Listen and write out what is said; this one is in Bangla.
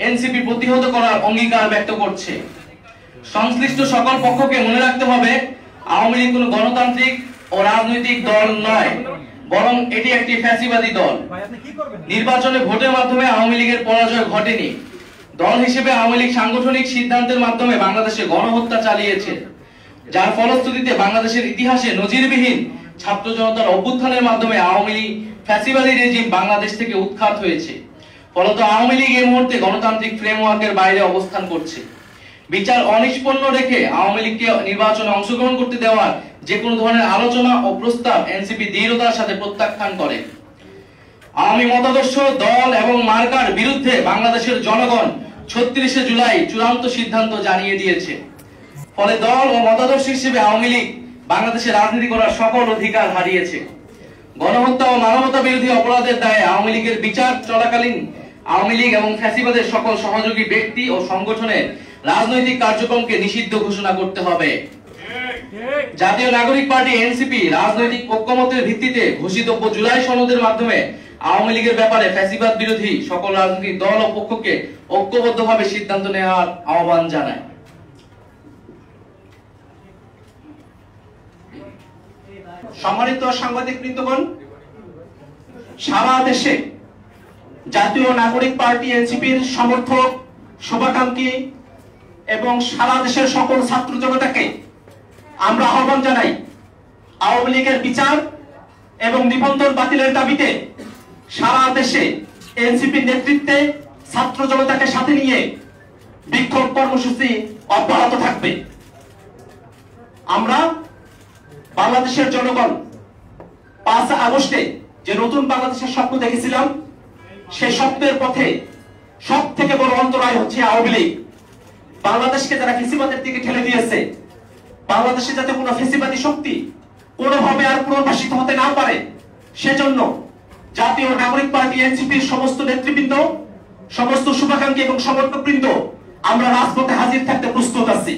এনসিপি প্রতিহত করার অঙ্গীকার ব্যক্ত করছে। সংশ্লিষ্ট সকল পক্ষকে মনে রাখতে হবে, আওয়ামী লীগ কোনো গণতান্ত্রিক ও রাজনৈতিক দল নয়, বরং এটি একটি ফ্যাসিবাদী দল। নির্বাচনে ভোটের মাধ্যমে আওয়ামী লীগের পরাজয় ঘটেনি। দল হিসেবে আওয়ামী লীগ সাংগঠনিক সিদ্ধান্তের মাধ্যমে বাংলাদেশে গণহত্যা চালিয়েছে, যার ফলশ্রুতিতে বাংলাদেশের ইতিহাসে নজিরবিহীন ছাত্র জনতার অভ্যুত্থানের মাধ্যমে আওয়ামী লীগ ফ্যাসিবাদী রেজিম বাংলাদেশ থেকে উৎখাত হয়েছে। ফলত আওয়ামী লীগ এই মুহূর্তে গণতান্ত্রিক ফ্রেমওয়ার্কের বাইরে অবস্থান করছে। বিচার অনিষ্পন্ন রেখে আওয়ামী লীগকে নির্বাচনে অংশগ্রহণ করতে দেওয়ার যে কোনো ধরনের আলোচনা ও প্রস্তাব এনসিপি দৃঢ়তার সাথে প্রত্যাখ্যান করে। আওয়ামী মতাদর্শ, দল এবং মার্কার বিরুদ্ধে বাংলাদেশের জনগণ ৩৬শে জুলাই চূড়ান্ত সিদ্ধান্ত জানিয়ে দিয়েছে। ফলে দল ও মতাদর্শ হিসেবে আওয়ামী লীগ বাংলাদেশে রাজনীতি করার সকল অধিকার হারিয়েছে। গণহত্যা ও মানবতা বিরোধী অপরাধের দায়ে আওয়ামী লীগের বিচার চলাকালীন আওয়ামী লীগ এবং ফ্যাসিবাদের সকল সহযোগী ব্যক্তি ও সংগঠনের রাজনৈতিক কার্যক্রমকে নিষিদ্ধ ঘোষণা করতে হবে। জাতীয় নাগরিক পার্টি এনসিপি রাজনৈতিক ঐক্যমতের ভিত্তিতে ঘোষিতব্য জুলাই সনদের মাধ্যমে আওয়ামী লীগের ব্যাপারে ফ্যাসিবাদ বিরোধী সকল রাজনৈতিক দল ও পক্ষকে ঐক্যবদ্ধভাবে সিদ্ধান্ত নেওয়ার আহ্বান জানায়। সম্মানিত সাংবাদিক বৃন্দগণ, সারা দেশে জাতীয় নাগরিক পার্টি এনসিপির সমর্থক, শুভাকাঙ্ক্ষী এবং সারা দেশের সকল ছাত্র জনতাকে আমরা আহ্বান জানাই, আওয়ামী লীগের বিচার এবং নিবন্ধন বাতিলের দাবিতে সারা দেশে এনসিপির নেতৃত্বে ছাত্র জনতাকে সাথে নিয়ে বিক্ষোভ কর্মসূচি অব্যাহত থাকবে। আমরা বাংলাদেশের জনগণ ৫ আগস্টে যে নতুন বাংলাদেশের স্বপ্ন দেখেছিলাম, সেই স্বপ্নের পথে সব থেকে বড় অন্তরায় হচ্ছে আওয়ামী লীগ। বাংলাদেশকে যারা ফ্যাসিবাদের দিকে ঠেলে দিয়েছে, বাংলাদেশে যাতে কোনো ফ্যাসিবাদী শক্তি কোনোভাবে আর পুনর্বাসিত হতে না পারে, সেজন্য জাতীয় নাগরিক পার্টি এনসিপির সমস্ত নেতৃবৃন্দ, সমস্ত শুভাকাঙ্ক্ষী এবং সমর্থকবৃন্দ আমরা রাজপথে হাজির থাকতে প্রস্তুত আছি।